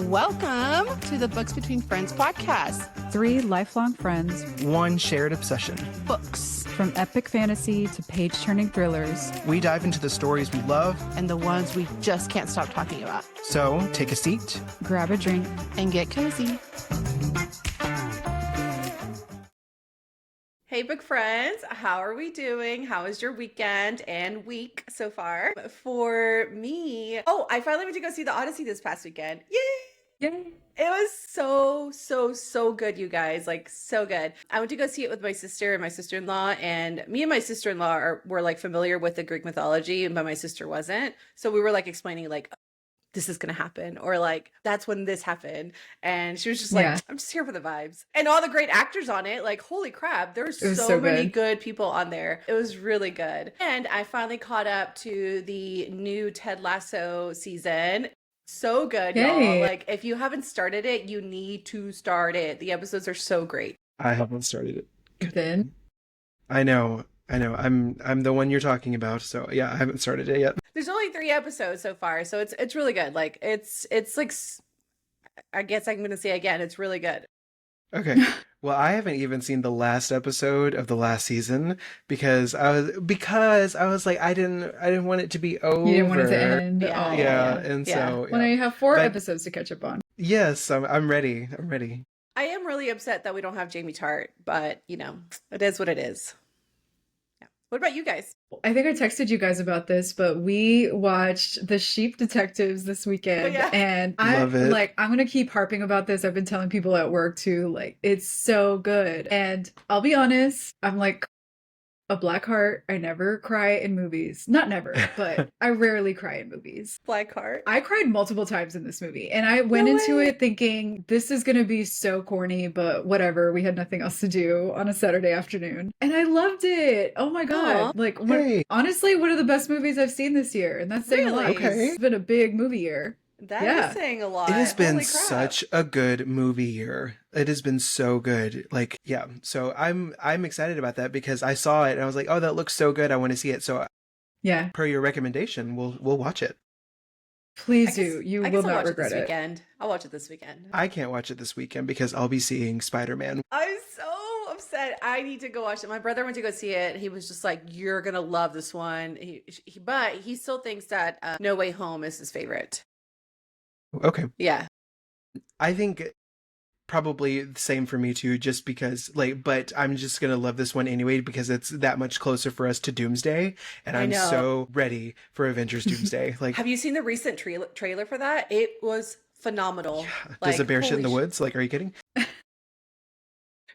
Welcome to the Books Between Friends podcast. 3 lifelong friends, one shared obsession. Books. From epic fantasy to page-turning thrillers. We dive into the stories we love And the ones we just can't stop talking about. So take a seat, Grab a drink, and get cozy. Hey, book friends, how are we doing? How was your weekend and week so far? For me, I finally went to go see the Odyssey this past weekend. Yay! Yay! It was so good, you guys. Like, so good. I went to go see it with my sister and my sister-in-law, and me and my sister-in-law were like familiar with the Greek mythology, but my sister wasn't. So we were like explaining like, this is gonna happen, or like, that's when this happened. And she was just like, Yeah. I'm just here for the vibes. And all the great actors on it, like, holy crap, there's It was so so many good. good people on there. It was really good. And I finally caught up to the new Ted Lasso season. So good, y'all. Yay. Like, if you haven't started it, you need to start it. The episodes are so great. I haven't started it. Then I know. I'm the one you're talking about. So yeah, I haven't started it yet. There's only 3 episodes so far, so it's really good. Like, it's like, I guess I'm gonna say again, it's really good. Okay. Well, I haven't even seen the last episode of the last season because I was like, I didn't want it to be over. you didn't want it to end. Yeah, Oh. Yeah, and so Well, now you have 4 But- episodes to catch up on. yes, I'm ready. I'm ready. I am really upset that we don't have Jamie Tart, but you know, it is what it is. Yeah. What about you guys? I think I texted you guys about this, but we watched The Sheep Detectives this weekend. Oh, yeah. And Love it. I'm going to keep harping about this. I've been telling people at work too, like, it's so good. And I'll be honest, I'm like a black heart. I never cry in movies. Not never, but I rarely cry in movies. Blackheart. I cried multiple times in this movie, and I went No into way. it thinking this is going to be so corny, but whatever. We had nothing else to do on a Saturday afternoon, and I loved it. Oh my god! Aw. Like, Hey. honestly, one of the best movies I've seen this year, and that's saying a lot. Really? 'cause Okay. It's been a big movie year. That is Yeah. saying a lot. It has been Holy crap. such a good movie year. It has been so good. Like, yeah. So I'm excited about that because I saw it and I was like, oh, that looks so good. I want to see it. So Yeah, per your recommendation, we'll watch it. please I do. You I will I'll not watch regret it this it. weekend. I'll watch it this weekend. I can't watch it this weekend because I'll be seeing Spider-Man. I'm so upset. I need to go watch it. My brother went to go see it. He was just like, "You're gonna love this one." But he still thinks that No Way Home is his favorite. Okay. Yeah. I think probably the same for me too, just because but I'm just gonna love this one anyway because it's that much closer for us to Doomsday, and I I'm know. so ready for Avengers Doomsday. Like, Have you seen the recent trailer for that? It was phenomenal. does a bear shit in the holy woods? Like, are you kidding?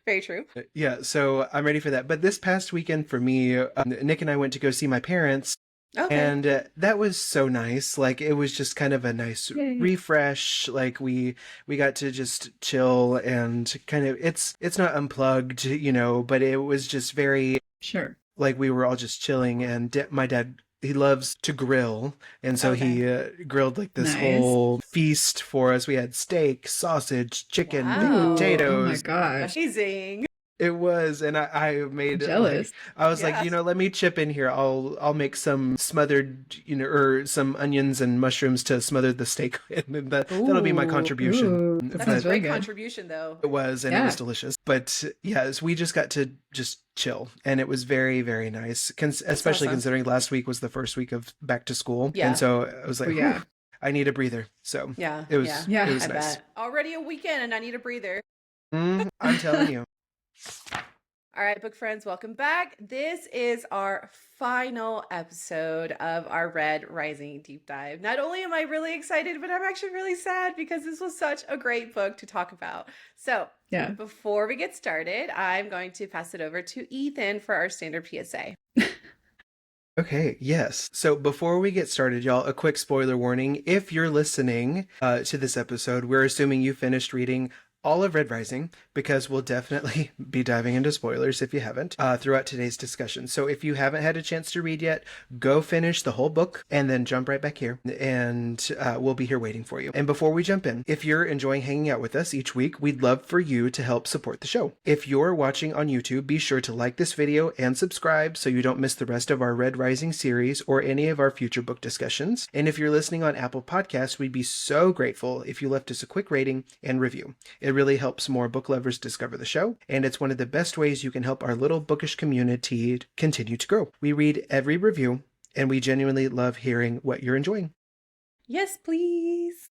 Very true. Yeah, so I'm ready for that. But this past weekend for me, Nick and I went to go see my parents, Okay. and that was so nice. Like, it was just kind of a nice Yay. refresh. Like, we got to just chill and kind of it's not unplugged, but it was just very Sure. like we were all just chilling. And my dad, he loves to grill, and so he grilled like this Nice. whole feast for us. We had steak, sausage, chicken, Wow. baked Oh my potatoes. gosh. Amazing. It was, and I made I'm jealous. I was Yeah. like, let me chip in here. I'll make some smothered, or some onions and mushrooms to smother the steak, and then that'll be my Ooh, contribution. ooh, That's that a sounds really great good. contribution, though. It was, and it Yeah. was delicious. But yes, we just got to just chill, and it was very, very nice. Especially awesome. considering last week was the first week of back to school, Yeah. and so I was like, Oh, yeah. "Whew, I need a breather." So Yeah. it was, Yeah. it was I nice. bet. Already a weekend, and I need a breather. I'm telling you. All right, book friends, welcome back. This is our final episode of our Red Rising deep dive. Not only am I really excited, but I'm actually really sad because this was such a great book to talk about. So, Yeah. before we get started, I'm going to pass it over to Ethan for our standard PSA. Okay, yes. So before we get started, y'all, a quick spoiler warning. If you're listening to this episode, we're assuming you finished reading all of Red Rising, because we'll definitely be diving into spoilers if you haven't throughout today's discussion. So if you haven't had a chance to read yet, go finish the whole book and then jump right back here, and we'll be here waiting for you. And before we jump in, if you're enjoying hanging out with us each week, we'd love for you to help support the show. If you're watching on YouTube, be sure to like this video and subscribe so you don't miss the rest of our Red Rising series or any of our future book discussions. And if you're listening on Apple Podcasts, we'd be so grateful if you left us a quick rating and review. It really helps more book lovers discover the show, and it's one of the best ways you can help our little bookish community continue to grow. We read every review, and we genuinely love hearing what you're enjoying. Yes, please.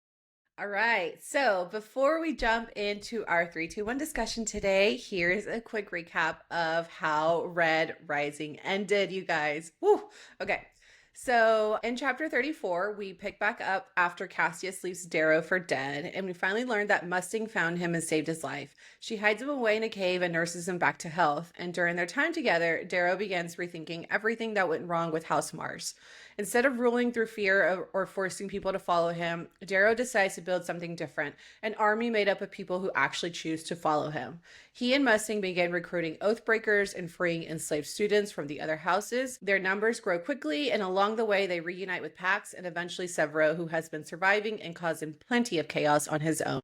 All right. So before we jump into our 3-2-1 discussion today, here's a quick recap of how Red Rising ended, you guys. Woo. Okay. So in chapter 34, we pick back up after Cassius leaves Darrow for dead, and we finally learned that Mustang found him and saved his life. She hides him away in a cave and nurses him back to health, and during their time together, Darrow begins rethinking everything that went wrong with House Mars. Instead of ruling through fear or forcing people to follow him, Darrow decides to build something different, an army made up of people who actually choose to follow him. He and Mustang begin recruiting oathbreakers and freeing enslaved students from the other houses. Their numbers grow quickly, and along the way, they reunite with Pax and eventually Severo, who has been surviving and causing plenty of chaos on his own.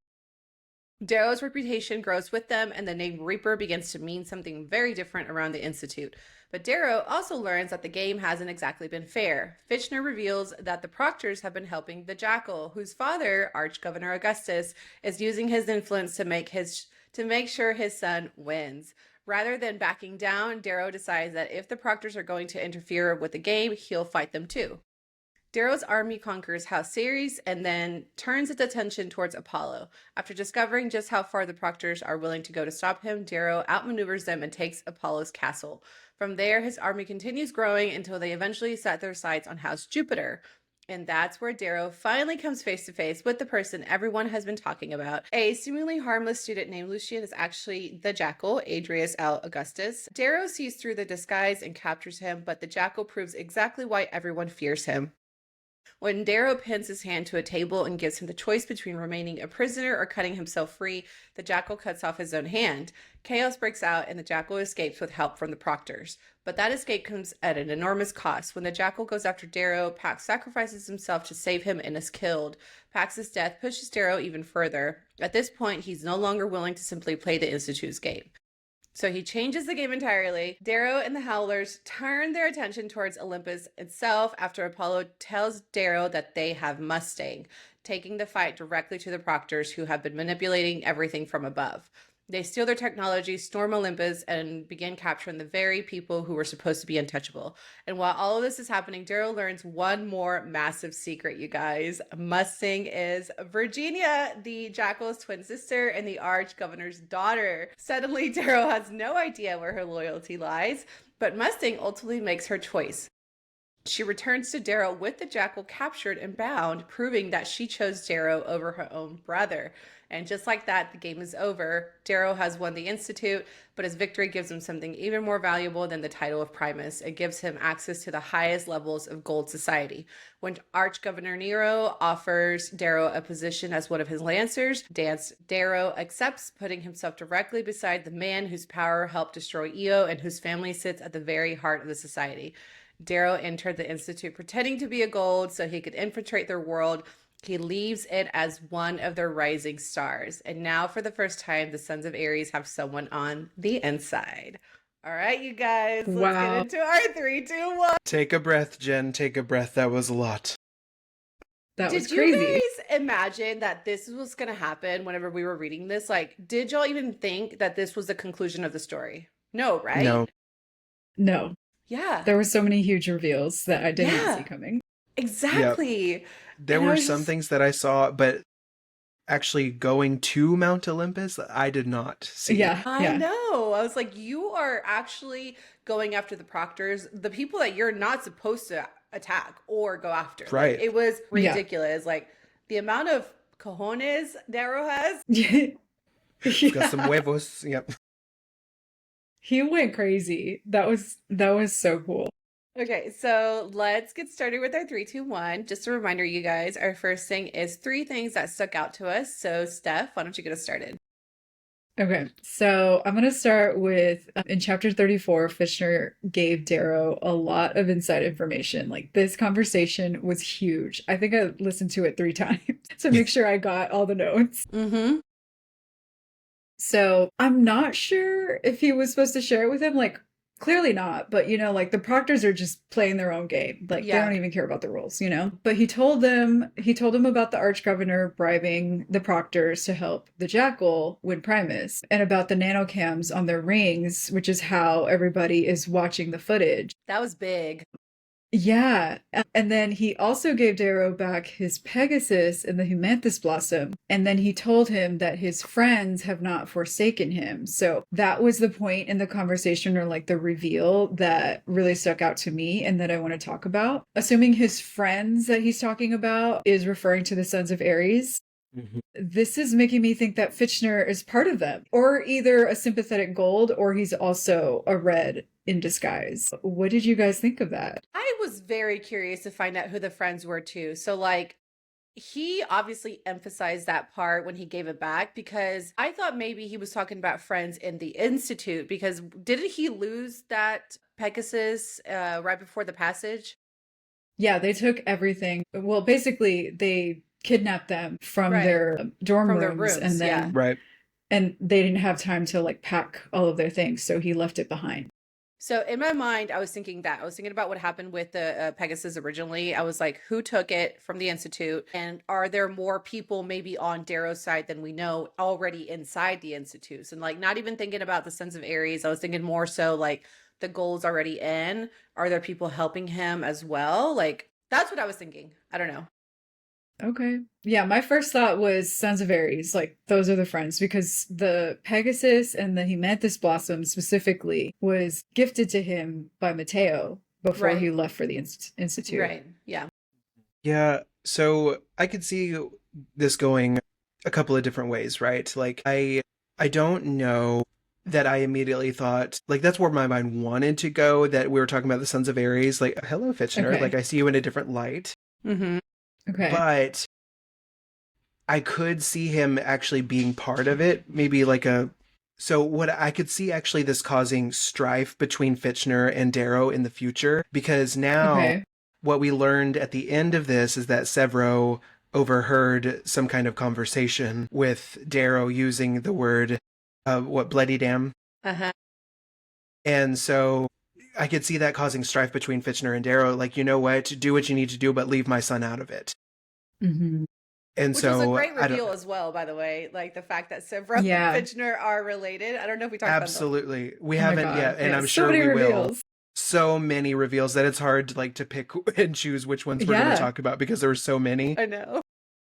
Darrow's reputation grows with them, and the name Reaper begins to mean something very different around the Institute. But Darrow also learns that the game hasn't exactly been fair. Fitchner reveals that the Proctors have been helping the Jackal, whose father, Arch-Governor Augustus, is using his influence to make sure his son wins. Rather than backing down, Darrow decides that if the Proctors are going to interfere with the game, he'll fight them too. Darrow's army conquers House Ceres and then turns its attention towards Apollo. After discovering just how far the Proctors are willing to go to stop him, Darrow outmaneuvers them and takes Apollo's castle. From there, his army continues growing until they eventually set their sights on House Jupiter. And that's where Darrow finally comes face to face with the person everyone has been talking about. A seemingly harmless student named Lucian is actually the Jackal, Adrius L. Augustus. Darrow sees through the disguise and captures him, but the Jackal proves exactly why everyone fears him. When Darrow pins his hand to a table and gives him the choice between remaining a prisoner or cutting himself free, the Jackal cuts off his own hand. Chaos breaks out and the Jackal escapes with help from the Proctors. But that escape comes at an enormous cost. When the Jackal goes after Darrow, Pax sacrifices himself to save him and is killed. Pax's death pushes Darrow even further. At this point, he's no longer willing to simply play the Institute's game. So he changes the game entirely. Darrow and the Howlers turn their attention towards Olympus itself after Apollo tells Darrow that they have Mustang, taking the fight directly to the Proctors, who have been manipulating everything from above. They steal their technology, storm Olympus, and begin capturing the very people who were supposed to be untouchable. And while all of this is happening, Darrow learns one more massive secret, you guys. Mustang is Virginia, the Jackal's twin sister and the Arch-Governor's daughter. Suddenly, Darrow has no idea where her loyalty lies, but Mustang ultimately makes her choice. She returns to Darrow with the Jackal captured and bound, proving that she chose Darrow over her own brother. And just like that, the game is over. Darrow has won the Institute, but his victory gives him something even more valuable than the title of Primus. It gives him access to the highest levels of gold society. When Arch-Governor Nero offers Darrow a position as one of his lancers, Darrow accepts, putting himself directly beside the man whose power helped destroy Io and whose family sits at the very heart of the society. Darrow entered the Institute pretending to be a gold so he could infiltrate their world. He leaves it as one of their rising stars. And now, for the first time, the Sons of Ares have someone on the inside. All right, you guys, let's get into our 3, 2, 1. Take a breath, Jen. Take a breath. That was a lot. That was Did crazy. you guys imagine that this was going to happen whenever we were reading this? Like, did y'all even think that this was the conclusion of the story? No, right? No. Yeah. There were so many huge reveals that I didn't Yeah. see coming. Exactly. Yep. There And I were was some just- things that I saw, but actually going to Mount Olympus, I did not see. Yeah. I know. I was like, you are actually going after the Proctors, the people that you're not supposed to attack or go after. Like, Right. it was Yeah. ridiculous. Like, the amount of cojones Darrow has. Got some huevos. Yep. He went crazy. That was so cool. Okay, so let's get started with our 3, 2, 1. Just a reminder, you guys, our first thing is 3 things that stuck out to us. So, Steph, why don't you get us started? Okay, so I'm going to start with in chapter 34, Fishner gave Darrow a lot of inside information. Like this conversation was huge. I think I listened to it 3 times to make sure I got all the notes. Mm-hmm. So I'm not sure if he was supposed to share it with him. Like, clearly not. But, like the Proctors are just playing their own game. Like, they Yeah. don't even care about the rules. But he told them about the Archgovernor bribing the Proctors to help the Jackal win Primus, and about the nanocams on their rings, which is how everybody is watching the footage. That was big. Yeah. And then he also gave Darrow back his Pegasus and the Humanthus Blossom. And then he told him that his friends have not forsaken him. So that was the point in the conversation, or like the reveal, that really stuck out to me and that I want to talk about. Assuming his friends that he's talking about is referring to the Sons of Ares. Mhm. This is making me think that Fitchner is part of them, or either a sympathetic gold, or he's also a red in disguise. What did you guys think of that? I was very curious to find out who the friends were too. So like he obviously emphasized that part when he gave it back, because I thought maybe he was talking about friends in the Institute, because didn't he lose that Pegasus right before the passage? Yeah, they took everything. Well, basically, they kidnapped them from Right. their dorm From their rooms, rooms, and then Right. and they didn't have time to like pack all of their things, so he left it behind. So in my mind, I was thinking that. I was thinking about what happened with the Pegasus originally. I was like, who took it from the Institute? And are there more people maybe on Darrow's side than we know already inside the Institutes? And like, not even thinking about the Sons of Ares. I was thinking more so like the goal's already in. Are there people helping him as well? Like, that's what I was thinking. I don't know. Okay. Yeah, my first thought was Sons of Ares, like those are the friends, because the Pegasus and the Humanthus Blossom specifically was gifted to him by Matteo before he Right. left for the Institute. Right. Yeah. Yeah. So I could see this going a couple of different ways, right? Like I don't know that I immediately thought, like, that's where my mind wanted to go, that we were talking about the Sons of Ares, like, hello, Fitchner, Okay. like I see you in a different light. Mm-hmm. Okay. But I could see him actually being part of it, maybe like a. So what I could see actually this causing strife between Fitchner and Darrow in the future, because now Okay. what we learned at the end of this is that Severo overheard some kind of conversation with Darrow using the word, bloody damn. Uh-huh. And so I could see that causing strife between Fitchner and Darrow. Like, you know what? Do what you need to do, but leave my son out of it. Mm-hmm. And Which so was a great I don't. reveal as well, by the way. Like the fact that Severo Yeah. and Fitchner are related. I don't know if we talked about Absolutely. We Oh my haven't God. yet, and Yeah, I'm so sure many we will. reveals. So many reveals that it's hard to, like, to pick and choose which ones we're going Yeah. to talk about, because there were so many. that. I know.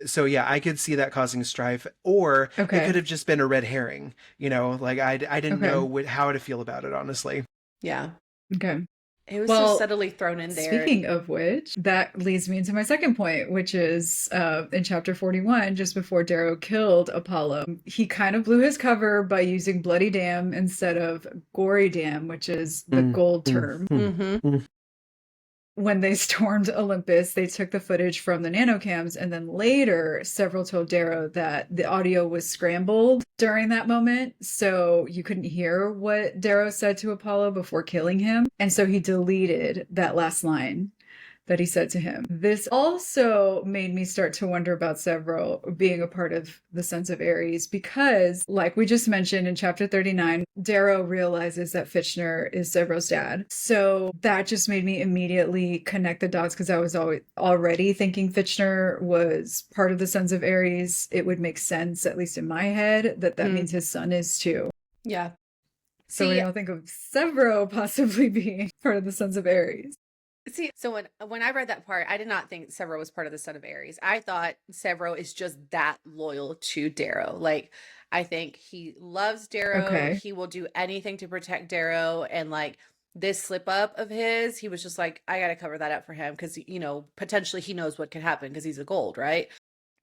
So yeah, I could see that causing strife, or it Okay. could have just been a red herring. Like I didn't Okay. know how to feel about it, honestly. Yeah. Okay. It was Well, just subtly thrown in there. Speaking of which, that leads me into my second point, which is in chapter 41, just before Darrow killed Apollo, he kind of blew his cover by using bloody damn instead of gory damn, which is the gold term. Mm-hmm. When they stormed Olympus, they took the footage from the nanocams, and then later, several told Darrow that the audio was scrambled during that moment, so you couldn't hear what Darrow said to Apollo before killing him, and so he deleted that last line that he said to him. This also made me start to wonder about Severo being a part of the Sons of Ares, because, like we just mentioned in chapter 39, Darrow realizes that Fitchner is Severo's dad. So that just made me immediately connect the dots, because I was already thinking Fitchner was part of the Sons of Ares. It would make sense, at least in my head, that means his son is too. Yeah. So we don't think of Severo possibly being part of the Sons of Ares. See, so when I read that part, I did not think Severo was part of the Son of Ares. I thought Severo is just that loyal to Darrow. Like, I think he loves Darrow. Okay. He will do anything to protect Darrow. And like this slip up of his, he was just like, I got to cover that up for him because, potentially he knows what could happen because he's a gold, right?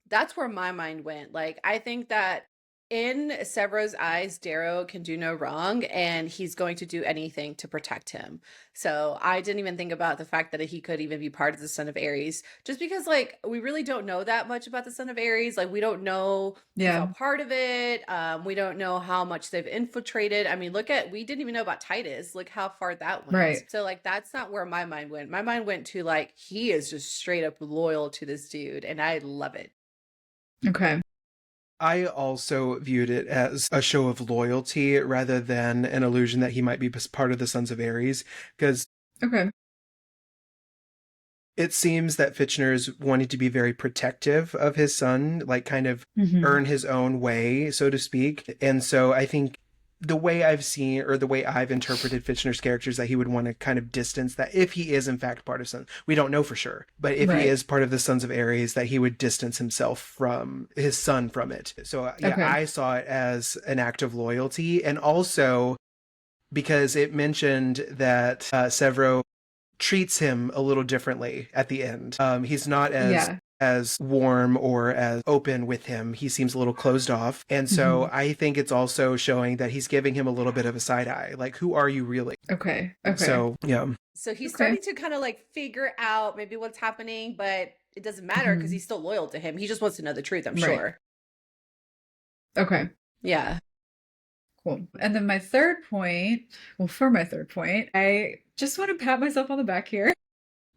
That's where my mind went. Like, I think that in Sevro's eyes, Darrow can do no wrong, and he's going to do anything to protect him. So I didn't even think about the fact that he could even be part of the Son of Ares, just because like we really don't know that much about the Son of Ares. Like we don't know who's all Yeah. part of it. We don't know how much they've infiltrated. I mean, we didn't even know about Titus. Look how far that went. Right. So like that's not where my mind went. My mind went to like he is just straight up loyal to this dude, and I love it. Okay. I also viewed it as a show of loyalty rather than an illusion that he might be part of the Sons of Ares, because Okay. it seems that Fitchner's wanting to be very protective of his son, like kind of Mhm. earn his own way, so to speak. And so I think the way I've seen, or the way I've interpreted Fitchner's character, is that he would want to kind of distance that, if he is in fact part of Sons. We don't know for sure, but if Right. he is part of the Sons of Ares, that he would distance himself from his son from it. So yeah, Okay. I saw it as an act of loyalty, and also because it mentioned that Severo treats him a little differently at the end. He's not Yeah. as warm or as open with him. He seems a little closed off. And so Mhm. I think it's also showing that he's giving him a little bit of a side eye. Like, who are you really? Okay. Okay. So, yeah. So he's Okay. starting to kind of like figure out maybe what's happening, but it doesn't matter because Mhm. he's still loyal to him. He just wants to know the truth, I'm Right. sure. Okay. Yeah. Cool. And then my third point, well, for my third point, I just want to pat myself on the back here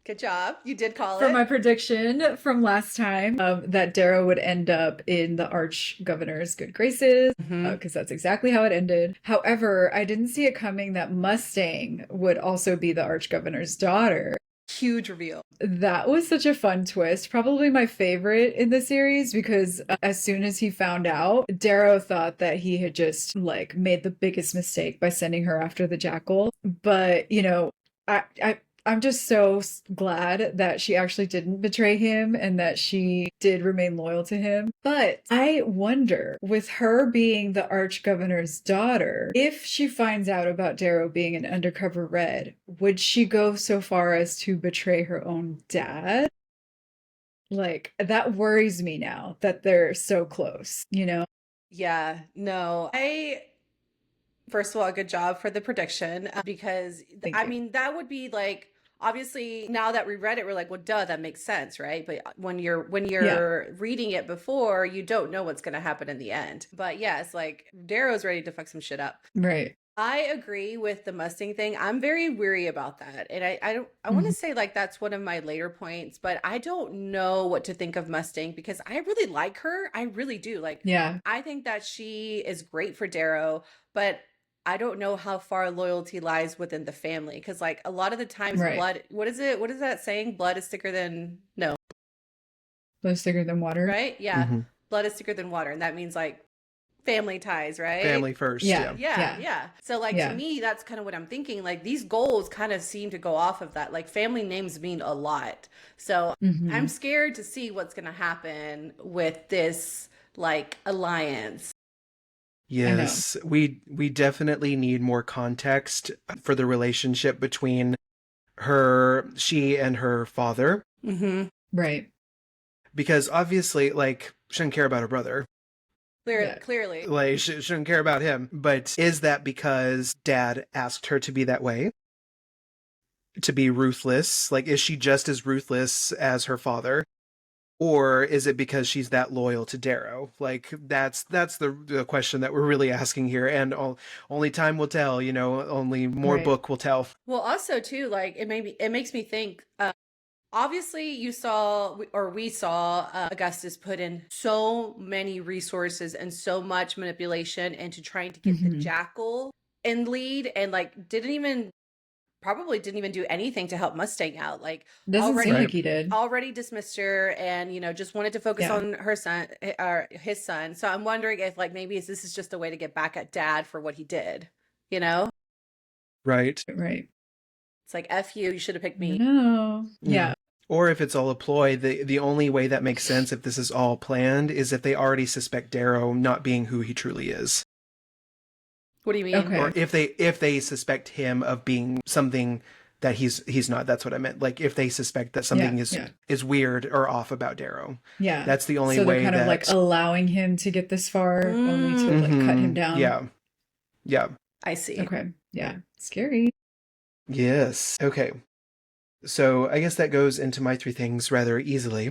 Good job. You did call for it. my prediction from last time that Darrow would end up in the Arch Governor's good graces, Mhm. because that's exactly how it ended. However, I didn't see it coming that Mustang would also be the Arch Governor's daughter. Huge reveal. That was such a fun twist. Probably my favorite in the series, because as soon as he found out, Darrow thought that he had just like made the biggest mistake by sending her after the jackal. But, you know, I'm just so glad that she actually didn't betray him and that she did remain loyal to him. But I wonder, with her being the Arch Governor's daughter, if she finds out about Darrow being an undercover Red, would she go so far as to betray her own dad? Like, that worries me now that they're so close, you know? Yeah. No. First of all, good job for the prediction because Thank I you. mean, that would be like obviously now that we read it, we're like, well, duh, that makes sense, right? But when you're reading it before, you don't know what's going to happen in the end. But yes, like Darrow's ready to fuck some shit up. Right. I agree with the Mustang thing. I'm very weary about that. And I want to Mhm. say like that's one of my later points, but I don't know what to think of Mustang because I really like her. I really do. Like Yeah. I think that she is great for Darrow, but I don't know how far loyalty lies within the family because like a lot of the times Right. blood, what is it? What is that saying? Blood is thicker than no, Blood's thicker than water. right? Yeah. Mhm. Blood is thicker than water. And that means like family ties, right? Family first. Yeah. Yeah. Yeah, yeah. So like to Yeah. me, that's kind of what I'm thinking. Like these goals kind of seem to go off of that. Like family names mean a lot. So I'm Mhm. scared to see what's gonna happen with this like alliance. I know. Yes. We definitely need more context for the relationship between she and her father, Mm-hmm. Right. because obviously, like, shouldn't care about her brother. Yeah. Clearly. Like, shouldn't care about him. But is that because dad asked her to be that way? To be ruthless? Like, is she just as ruthless as her father? Or is it because she's that loyal to Darrow? Like, that's the question that we're really asking here. And only time will tell, only more Right. book will tell. Well, also too, like it makes me think. Obviously, you saw or we saw Augustus put in so many resources and so much manipulation into trying to get the Mhm. jackal in lead, and like probably didn't even do anything to help Mustang out. Like Doesn't seem already like he did. already dismissed her and just wanted to focus Yeah. on her son or his son. So I'm wondering if like maybe this is just a way to get back at dad for what he did. You know? Right. Right. It's like F you should have picked me. No. Yeah. Or if it's all a ploy, the only way that makes sense if this is all planned is if they already suspect Darrow not being who he truly is. What do you mean? Okay. Or if they suspect him of being something that he's not. That's what I meant. Like if they suspect that something is weird or off about Darrow. Yeah. That's the only so they're way kind that of like allowing him to get this far only to like cut him down. Yeah. Yeah. I see. Okay. Yeah. Scary. Yes. Okay. So I guess that goes into my three things rather easily.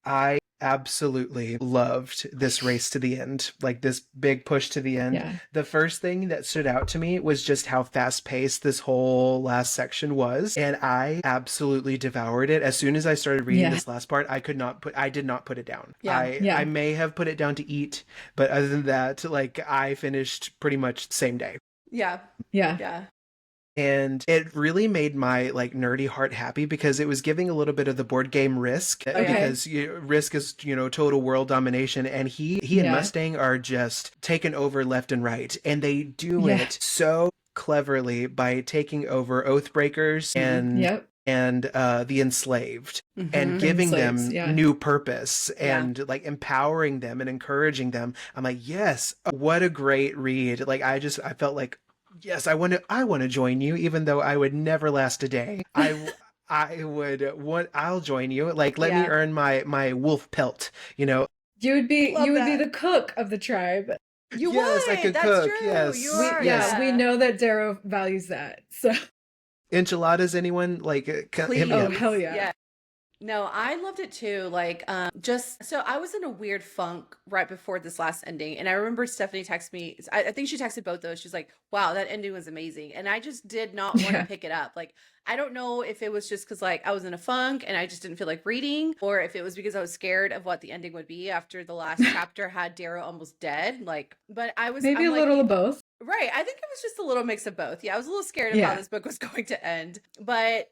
I absolutely loved this race to the end, like this big push to the end. Yeah. The first thing that stood out to me was just how fast paced this whole last section was. And I absolutely devoured it. As soon as I started reading this last part, I did not put it down. I may have put it down to eat, but other than that, like I finished pretty much same day. Yeah. Yeah. Yeah. And it really made my like nerdy heart happy because it was giving a little bit of the board game Risk, because Risk is, total world domination, and he and Mustang are just taken over left and right, and they do it so cleverly by taking over Oathbreakers and the enslaved and giving them new purpose and like empowering them and encouraging them. I'm like, yes, what a great read. Like I felt like, yes, I want to join you, even though I would never last a day. I'll join you. Like, let me earn my wolf pelt, You would be the cook of the tribe. You would. I could That's cook. True. Yes. You are. Yeah, we know that Darrow values that. So enchiladas, anyone? Like, hell yeah. No, I loved it too. Like, so I was in a weird funk right before this last ending. And I remember Stephanie texted me. I think she texted both those. She's like, wow, that ending was amazing. And I just did not want to pick it up. Like, I don't know if it was just because like I was in a funk and I just didn't feel like reading, or if it was because I was scared of what the ending would be after the last chapter had Darrow almost dead. Like, but maybe a little of both. Right. I think it was just a little mix of both. Yeah. I was a little scared of how this book was going to end, but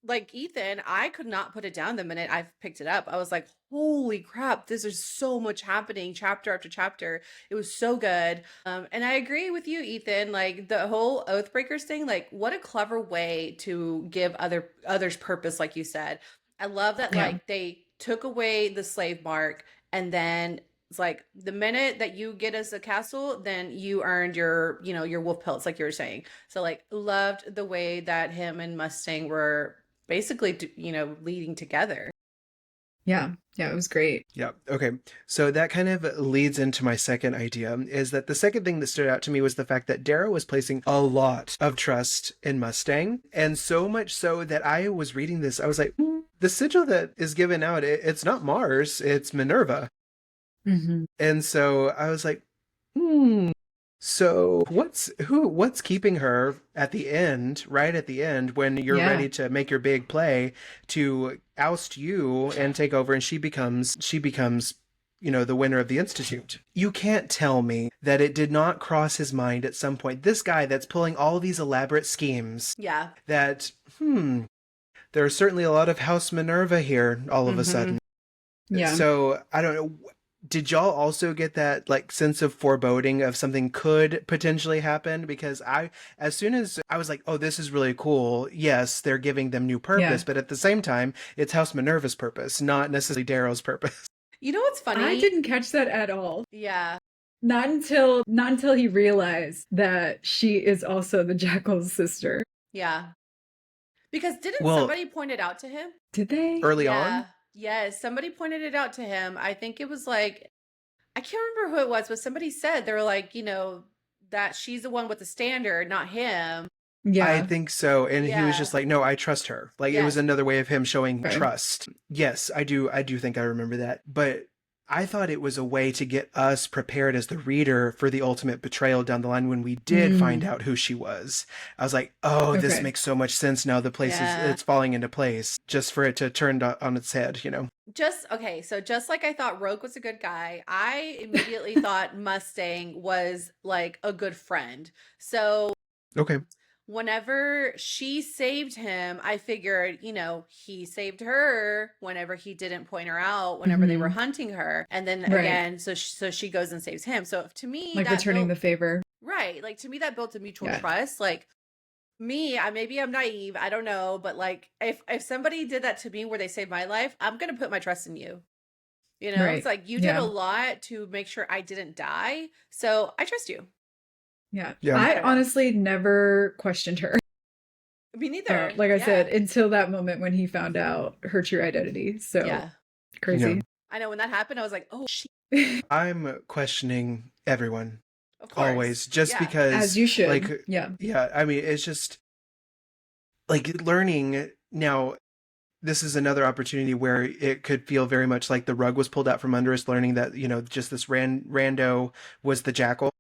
like Ethan, I could not put it down the minute I picked it up. I was like, holy crap, this is so much happening chapter after chapter. It was so good. And I agree with you, Ethan, like the whole Oathbreakers thing, like what a clever way to give others purpose, like you said. I love that like they took away the slave mark, and then it's like the minute that you get us a castle, then you earned your, your wolf pelts, like you were saying. So like loved the way that him and Mustang were basically, leading together. Yeah, it was great. Yeah. Okay. So that kind of leads into my second idea, is that the second thing that stood out to me was the fact that Darrow was placing a lot of trust in Mustang. And so much so that I was reading this, I was like, the sigil that is given out, it's not Mars, it's Minerva. Mm-hmm. And so I was like, so what's keeping her at the end, right at the end, when you're ready to make your big play to oust you and take over, and she becomes, the winner of the Institute. You can't tell me that it did not cross his mind at some point. This guy that's pulling all these elaborate schemes. Yeah. That, there are certainly a lot of House Minerva here all of a sudden. Yeah. So I don't know. Did y'all also get that like sense of foreboding of something could potentially happen? Because as soon as I was like, oh, this is really cool. Yes, they're giving them new purpose, but at the same time, it's House Minerva's purpose, not necessarily Darrow's purpose. You know what's funny? I didn't catch that at all. Yeah. Not until he realized that she is also the Jackal's sister. Yeah. Because didn't somebody point it out to him? Did they? Early on? Yes, somebody pointed it out to him. I think it was like, I can't remember who it was, but somebody said, they were like, that she's the one with the standard, not him. Yeah. I think so. And he was just like, no, I trust her. Like it was another way of him showing trust. Yes, I do think I remember that. But I thought it was a way to get us prepared as the reader for the ultimate betrayal down the line when we did find out who she was. I was like, oh, this makes so much sense now. The place it's falling into place, just for it to turn on its head, Just like I thought Rogue was a good guy, I immediately thought Mustang was like a good friend. So okay. Whenever she saved him, I figured, he saved her whenever he didn't point her out, whenever they were hunting her. And then again, so she goes and saves him. So to me, like returning the favor. Right. Like to me, that built a mutual trust. Like me, maybe I'm naive. I don't know. But like if somebody did that to me where they saved my life, I'm going to put my trust in you. It's like you did a lot to make sure I didn't die. So I trust you. Yeah. I honestly never questioned her. Me neither. Like I Yeah. said, until that moment when he found out her true identity. So Yeah. crazy. Yeah. I know when that happened, I was like, oh, shit. I'm questioning everyone Of course. always, just Yeah. because, As you should. like, Yeah. I mean, it's just like learning now. This is another opportunity where it could feel very much like the rug was pulled out from under us, learning that, just this rando was the jackal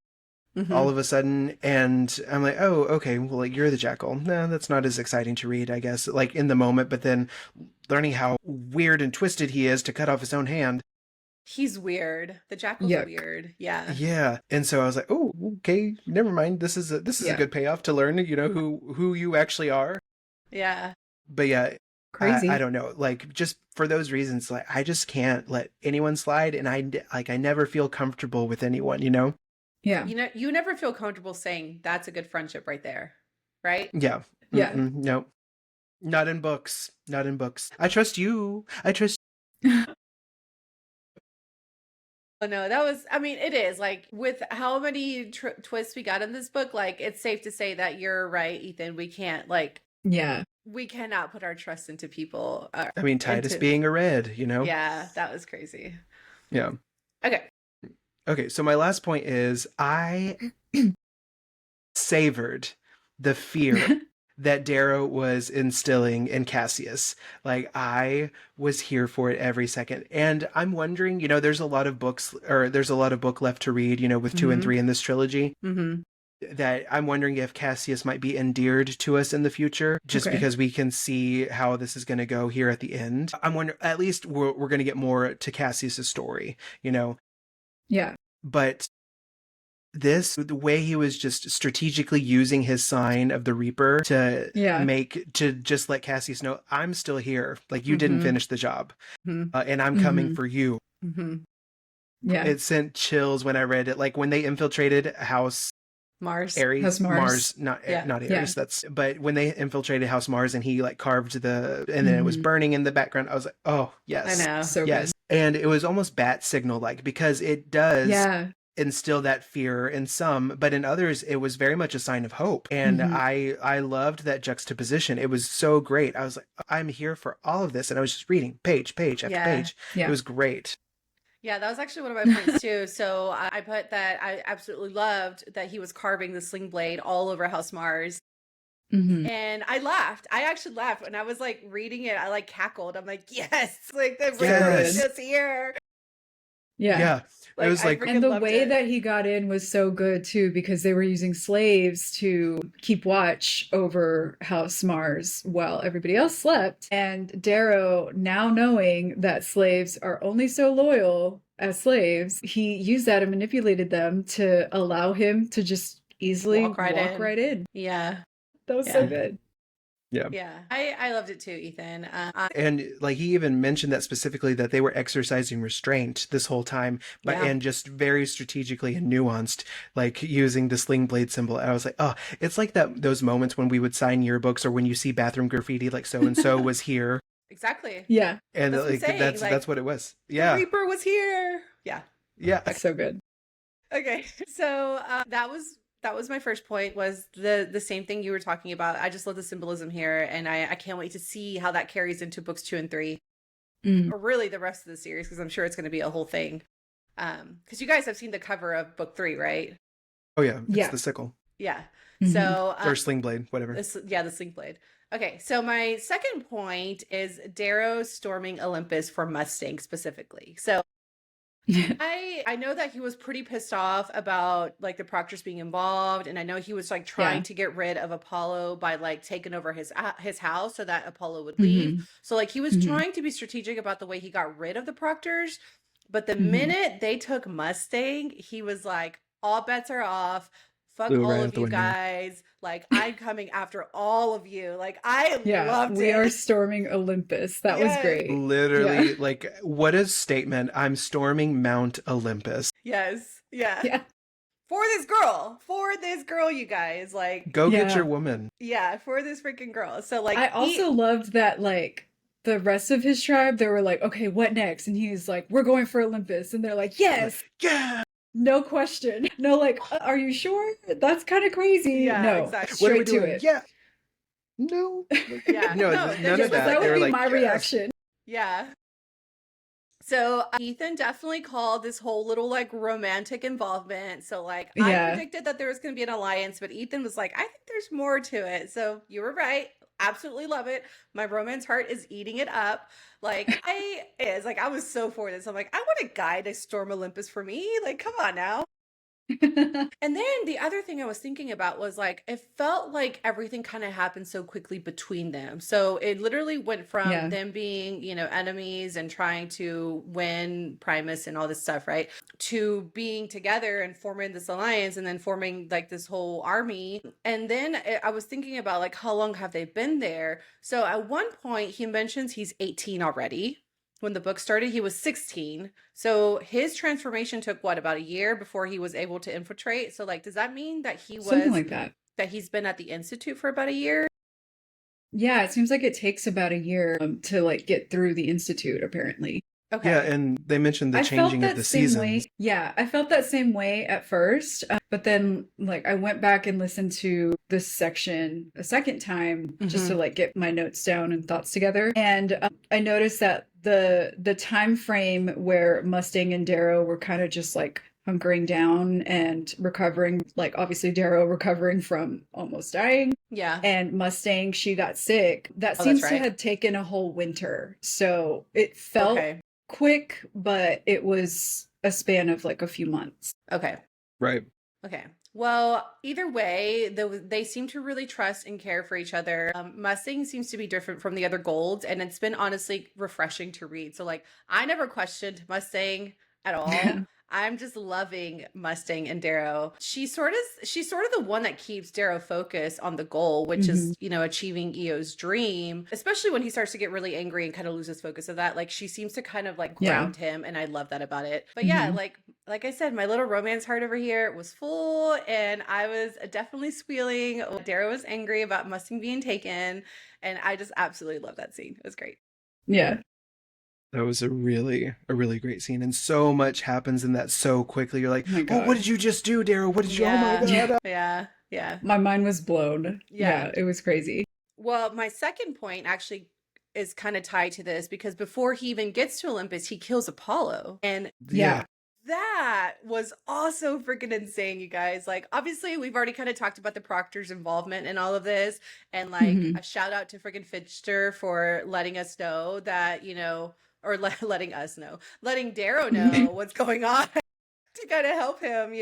all of a sudden. And I'm like, oh, okay, well, like, you're the jackal. No, that's not as exciting to read, I guess, like in the moment. But then learning how weird and twisted he is to cut off his own hand. He's weird. The jackal's Yuck. weird. Yeah. Yeah. And so I was like, oh, okay, never mind. This is a Yeah. good payoff to learn, who you actually are. Yeah. But yeah, Crazy. I don't know, like, just for those reasons, like, I just can't let anyone slide, and I never feel comfortable with anyone, Yeah. You never feel comfortable saying that's a good friendship right there. Right? Yeah. Yeah. No, not in books. Not in books. I trust you. I trust. Oh, no, I mean, it is like with how many twists we got in this book, like it's safe to say that you're right, Ethan. We can't Yeah. we cannot put our trust into people. I mean, Titus being a red, Yeah, that was crazy. Yeah. Okay. So my last point is I savored the fear that Darrow was instilling in Cassius. Like, I was here for it every second. And I'm wondering, there's a lot of books, or there's a lot of book left to read, with 2 and 3 in this trilogy. That I'm wondering if Cassius might be endeared to us in the future, just because we can see how this is going to go here at the end. I'm wondering, at least we're going to get more to Cassius's story, Yeah. But the way he was just strategically using his sign of the Reaper to just let Cassius know, I'm still here. Like, you didn't finish the job, and I'm coming for you. Yeah. It sent chills when I read it. Like, when they infiltrated House Ares, Mars, not Ares. But when they infiltrated House Mars and he like carved and then it was burning in the background, I was like, oh yes, I know. So yes. good. And it was almost bat signal like, because it does instill that fear in some, but in others it was very much a sign of hope. And I loved that juxtaposition. It was so great. I was like, I'm here for all of this, and I was just reading page after page. It was great. Yeah, that was actually one of my points too. So I put that I absolutely loved that he was carving the sling blade all over House Mars. And I laughed. I actually laughed when I was like reading it. I like cackled. I'm like, yes, like the Reaper is just here. Yeah. It was like, and the way that he got in was so good too, because they were using slaves to keep watch over House Mars while everybody else slept. And Darrow, now knowing that slaves are only so loyal as slaves, he used that and manipulated them to allow him to just easily walk right in. Yeah. That was so good. Yeah. I loved it too, Ethan. And like, he even mentioned that specifically, that they were exercising restraint this whole time, but and just very strategically and nuanced, like using the sling blade symbol. And I was like, oh, it's like those moments when we would sign yearbooks, or when you see bathroom graffiti, like so and so was here. Exactly. Yeah. And that's what it was. Yeah. The Reaper was here. Yeah. Yeah. That's so good. Okay. So that was my first point, was the same thing you were talking about. I just love the symbolism here, and I can't wait to see how that carries into books 2 and 3, or really the rest of the series, because I'm sure it's going to be a whole thing. Because you guys have seen the cover of book 3, right? Oh yeah, it's the sickle. Yeah. So or sling blade, whatever. The sling blade. Okay, so my second point is Darrow storming Olympus for Mustang specifically. So I know that he was pretty pissed off about like the Proctors being involved, and I know he was like trying to get rid of Apollo by like taking over his house so that Apollo would leave. So like he was trying to be strategic about the way he got rid of the Proctors, but the minute they took Mustang, he was like, all bets are off. Fuck all of you guys. Like, I'm coming after all of you. Like, I loved it. We are storming Olympus. That was great. Literally, like, what a statement. I'm storming Mount Olympus. Yes. Yeah. For this girl, you guys. Like, go get your woman. Yeah, for this freaking girl. So, like, I also loved that, like, the rest of his tribe, they were like, okay, what next? And he's like, we're going for Olympus. And they're like, yes. Yeah. No question. No, like, are you sure? That's kind of crazy. Yeah, no, exactly. straight to it. Yeah. no. Yeah. No, No, none that of that. That They would were be like, my yes. reaction. Yeah. So Ethan definitely called this whole little like romantic involvement. So like I Yeah. predicted that there was going to be an alliance, but Ethan was like, I think there's more to it. So you were right. Absolutely love it. My romance heart is eating it up. Like I was so for this. I'm like, I want a guy to storm Olympus for me. Like, come on now. And then the other thing I was thinking about was like, it felt like everything kind of happened so quickly between them. So it literally went from Yeah. them being, enemies and trying to win Primus and all this stuff, right? To being together and forming this alliance and then forming like this whole army. And then I was thinking about like, how long have they been there? So at one point, he mentions he's 18 already. When the book started, he was 16. So his transformation took what, about a year before he was able to infiltrate? So like, does that mean that Something like that. that he's been at the Institute for about a year? Yeah, it seems like it takes about a year to like get through the Institute, apparently. Okay. Yeah, and they mentioned the I felt changing of that the same way. seasons. Yeah, I felt that same way at first, but then like I went back and listened to this section a second time just to like get my notes down and thoughts together, and I noticed that the time frame where Mustang and Darrow were kind of just like hunkering down and recovering, like obviously Darrow recovering from almost dying. Yeah. And Mustang, she got sick. That Oh, seems that's to right. have taken a whole winter. So it felt Okay. quick, but it was a span of like a few months. Okay. Right. Okay. Well, either way, they seem to really trust and care for each other. Mustang seems to be different from the other golds, and it's been honestly refreshing to read. So, like, I never questioned Mustang at all. I'm just loving Mustang and Darrow. She's sort of the one that keeps Darrow focused on the goal, which is, achieving Eo's dream, especially when he starts to get really angry and kind of loses focus of that. Like, she seems to kind of like ground him, and I love that about it. But yeah, like I said, my little romance heart over here was full, and I was definitely squealing. Darrow was angry about Mustang being taken, and I just absolutely love that scene. It was great. Yeah. That was a really great scene, and so much happens in that so quickly. You're like, Oh my oh, God. what did you just do, Darrow? What did you? Oh my God! Yeah. My mind was blown. Yeah. Yeah, it was crazy. Well, my second point actually is kind of tied to this because before he even gets to Olympus, he kills Apollo. And Yeah. that was also freaking insane, you guys. Like, obviously, we've already kind of talked about the Proctors' involvement in all of this. And like, a shout out to freaking Fincher for letting us know that, or letting us know, letting Darrow know what's going on to kind of help him,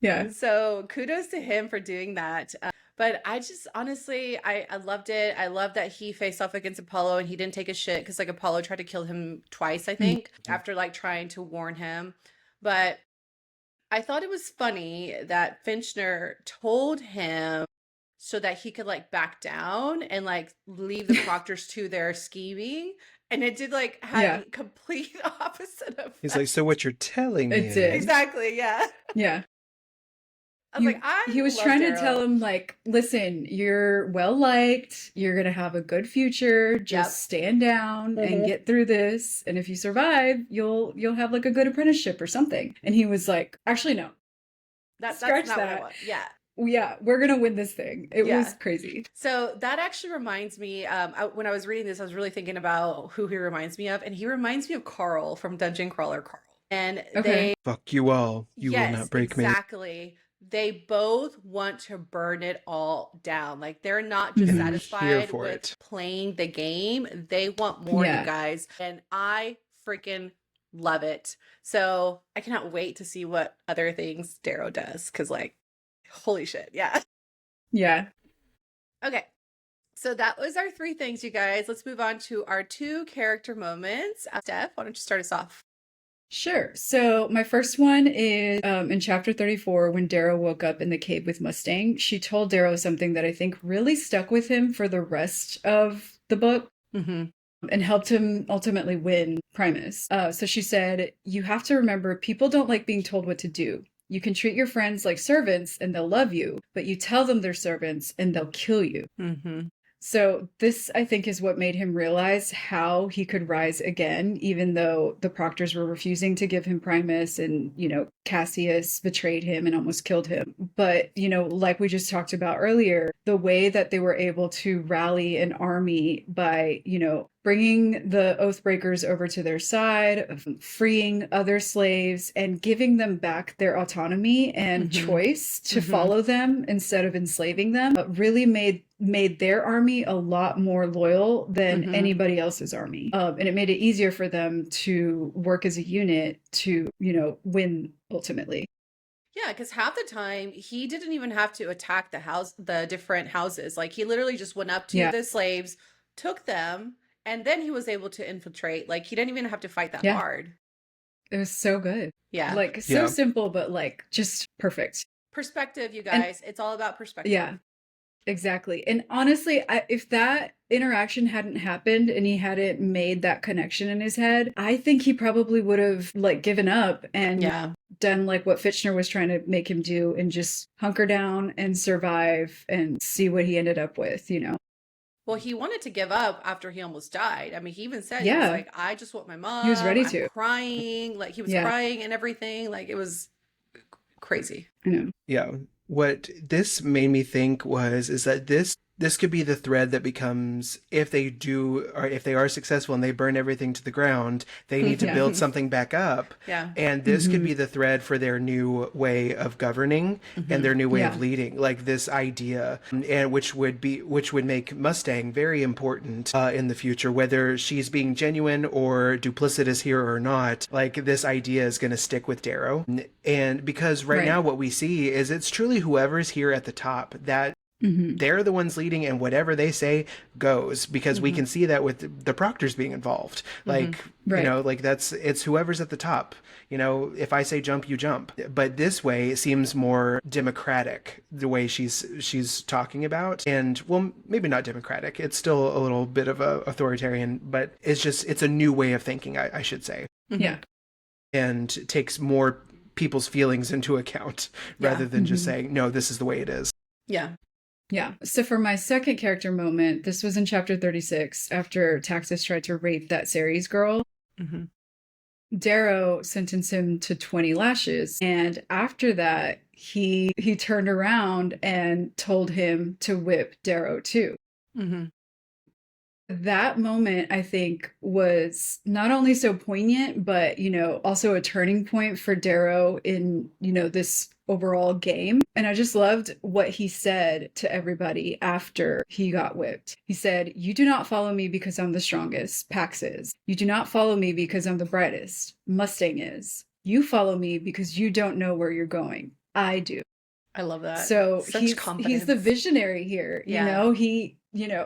Yeah. So kudos to him for doing that. But I just honestly, I loved it. I love that he faced off against Apollo and he didn't take a shit because like Apollo tried to kill him twice, I think, after like trying to warn him. But I thought it was funny that Fincher told him so that he could like back down and like leave the Proctors to their scheming. And it did like have the complete opposite of He's like, so what you're telling me? It did. Exactly, yeah. Yeah. I was like, he was trying to tell him like, listen, you're well liked, you're gonna have a good future, just stand down and get through this, and if you survive, you'll have like a good apprenticeship or something. And he was like, actually no, that's scratch not that. what I want. Yeah, we're gonna win this thing. It was crazy. So that actually reminds me, when I was reading this, I was really thinking about who he reminds me of, and he reminds me of Carl from Dungeon Crawler Carl. And they fuck you all. You will not break me. Exactly. They both want to burn it all down. Like they're not just satisfied with playing the game. They want more, you guys. And I freaking love it. So I cannot wait to see what other things Darrow does. Cause like, holy shit. Yeah. Yeah. Okay. So that was our 3 things, you guys. Let's move on to our 2 character moments. Steph, why don't you start us off? Sure. So my first one is in chapter 34, when Darrow woke up in the cave with Mustang. She told Darrow something that I think really stuck with him for the rest of the book and helped him ultimately win Primus. So she said, you have to remember, people don't like being told what to do. You can treat your friends like servants and they'll love you, but you tell them they're servants and they'll kill you. So this, I think, is what made him realize how he could rise again, even though the Proctors were refusing to give him Primus and, Cassius betrayed him and almost killed him. But, like we just talked about earlier, the way that they were able to rally an army by, bringing the Oathbreakers over to their side, freeing other slaves, and giving them back their autonomy and choice to follow them instead of enslaving them, really made their army a lot more loyal than anybody else's army. And it made it easier for them to work as a unit to, win ultimately. Yeah, because half the time he didn't even have to attack the different houses. Like he literally just went up to the slaves, took them, and then he was able to infiltrate. Like he didn't even have to fight that hard. It was so good. Yeah. Like so simple, but like just perfect. Perspective, you guys. It's all about perspective. Yeah. Exactly. And honestly, if that interaction hadn't happened and he hadn't made that connection in his head, I think he probably would have like given up and done like what Fitchner was trying to make him do and just hunker down and survive and see what he ended up with, Well, he wanted to give up after he almost died. I mean, he even said, he was like, I just want my mom. He was ready to. Crying. Like he was crying and everything. Like it was crazy. I know. Yeah. What this made me think is that this could be the thread that becomes, if they do, or if they are successful and they burn everything to the ground, they need to build something back up. Yeah. And this could be the thread for their new way of governing and their new way of leading, like this idea, and which would make Mustang very important in the future, whether she's being genuine or duplicitous here or not. Like this idea is going to stick with Darrow. And because right now what we see is it's truly whoever's here at the top that they're the ones leading, and whatever they say goes, because we can see that with the Proctors being involved. Like, like it's whoever's at the top. If I say jump, you jump. But this way it seems more democratic, the way she's talking about. And well, maybe not democratic. It's still a little bit of a authoritarian, but it's a new way of thinking, I should say. Yeah. And takes more people's feelings into account rather than just saying, no, this is the way it is. Yeah. Yeah. So for my second character moment, this was in chapter 36 after Taxus tried to rape that Ceres girl. Darrow sentenced him to 20 lashes. And after that, he turned around and told him to whip Darrow too. That moment, I think, was not only so poignant, but, also a turning point for Darrow in, this overall game. And I just loved what he said to everybody after he got whipped. He said, "You do not follow me because I'm the strongest, Pax is. You do not follow me because I'm the brightest, Mustang is. You follow me because you don't know where you're going. I do." I love that. So Such he's confidence. the visionary here. He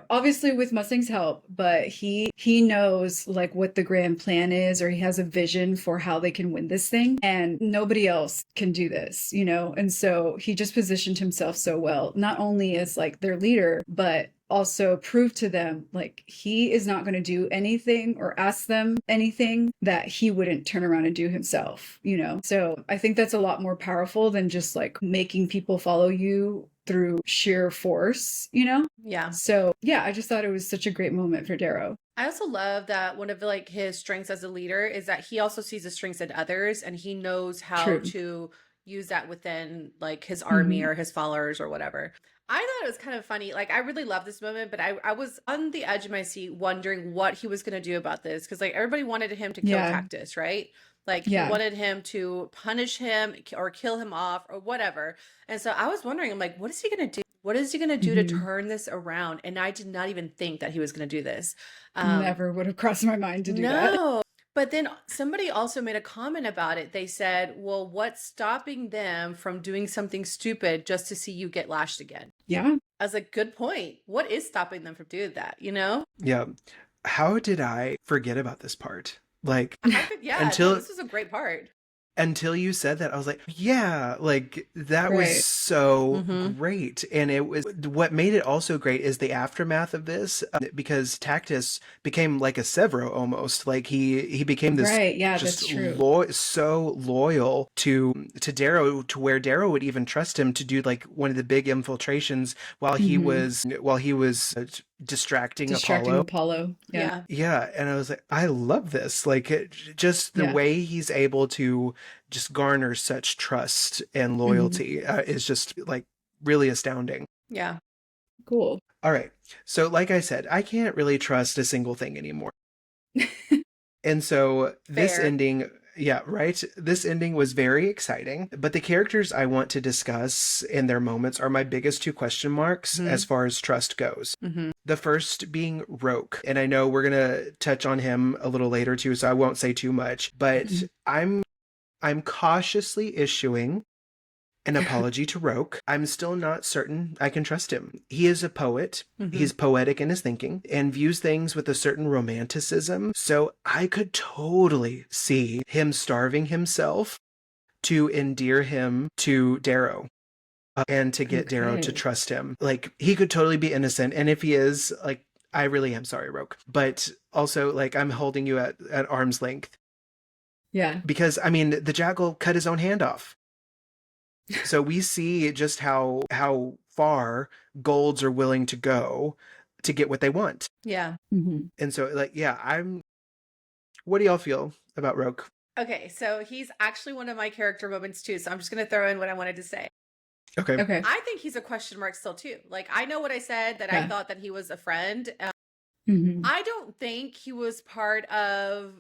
obviously with Mustang's help, but he knows like what the grand plan is, or he has a vision for how they can win this thing, and nobody else can do this, and so he just positioned himself so well, not only as like their leader, but also prove to them like he is not going to do anything or ask them anything that he wouldn't turn around and do himself, So I think that's a lot more powerful than just like making people follow you through sheer force, Yeah. So yeah, I just thought it was such a great moment for Darrow. I also love that one of like his strengths as a leader is that he also sees the strengths in others, and he knows how to use that within like his army or his followers or whatever. I thought it was kind of funny. Like, I really love this moment, but I was on the edge of my seat wondering what he was going to do about this. Because, like, everybody wanted him to kill Cactus, right? Like, he wanted him to punish him or kill him off or whatever. And so I was wondering, I'm like, what is he going to do? What is he going to do to turn this around? And I did not even think that he was going to do this. Never would have crossed my mind to do that. No. But then somebody also made a comment about it. They said, well, what's stopping them from doing something stupid just to see you get lashed again? Yeah. I was like, good point. What is stopping them from doing that, Yeah. How did I forget about this part? Like, until this is a great part. Until you said that, I was like, yeah, like that was so great. And it was, what made it also great is the aftermath of this, because Tactus became like a Severo almost. Like he became this that's true. So loyal to Darrow, to where Darrow would even trust him to do like one of the big infiltrations while he was distracting Distracting Apollo. Apollo. Yeah. Yeah, and I was like, I love this. Like, just the Yeah. way he's able to just garner such trust and loyalty is just like really astounding. Yeah. Cool. All right. So, like I said, I can't really trust a single thing anymore. And so this Fair. ending, yeah, right? This ending was very exciting, but the characters I want to discuss in their moments are my biggest two question marks as far as trust goes. The first being Roke. And I know we're going to touch on him a little later too, so I won't say too much, but I'm cautiously issuing an apology to Roke. I'm still not certain I can trust him. He is a poet. He's poetic in his thinking and views things with a certain romanticism. So I could totally see him starving himself to endear him to Darrow. And to get Darrow to trust him. Like, he could totally be innocent. And if he is, like, I really am sorry, Roke. But also, like, I'm holding you at arm's length. Yeah. Because, I mean, the jackal cut his own hand off. So we see just how far golds are willing to go to get what they want. Yeah. And so, like, yeah, what do y'all feel about Roke? Okay, so he's actually one of my character moments too. So I'm just going to throw in what I wanted to say. Okay. I think he's a question mark still too. Like, I know what I said, that I thought that he was a friend. I don't think he was part of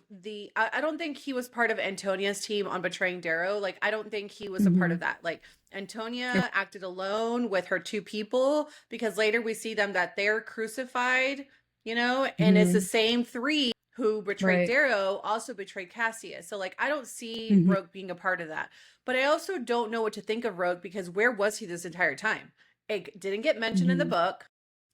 I don't think he was part of Antonia's team on betraying Darrow. Like, I don't think he was a part of that. Like, Antonia acted alone with her two people, because later we see them that they're crucified, you know, and it's the same three who betrayed Darrow also betrayed Cassius. So, like, I don't see Rogue being a part of that. But I also don't know what to think of Rogue, because where was he this entire time? It didn't get mentioned in the book.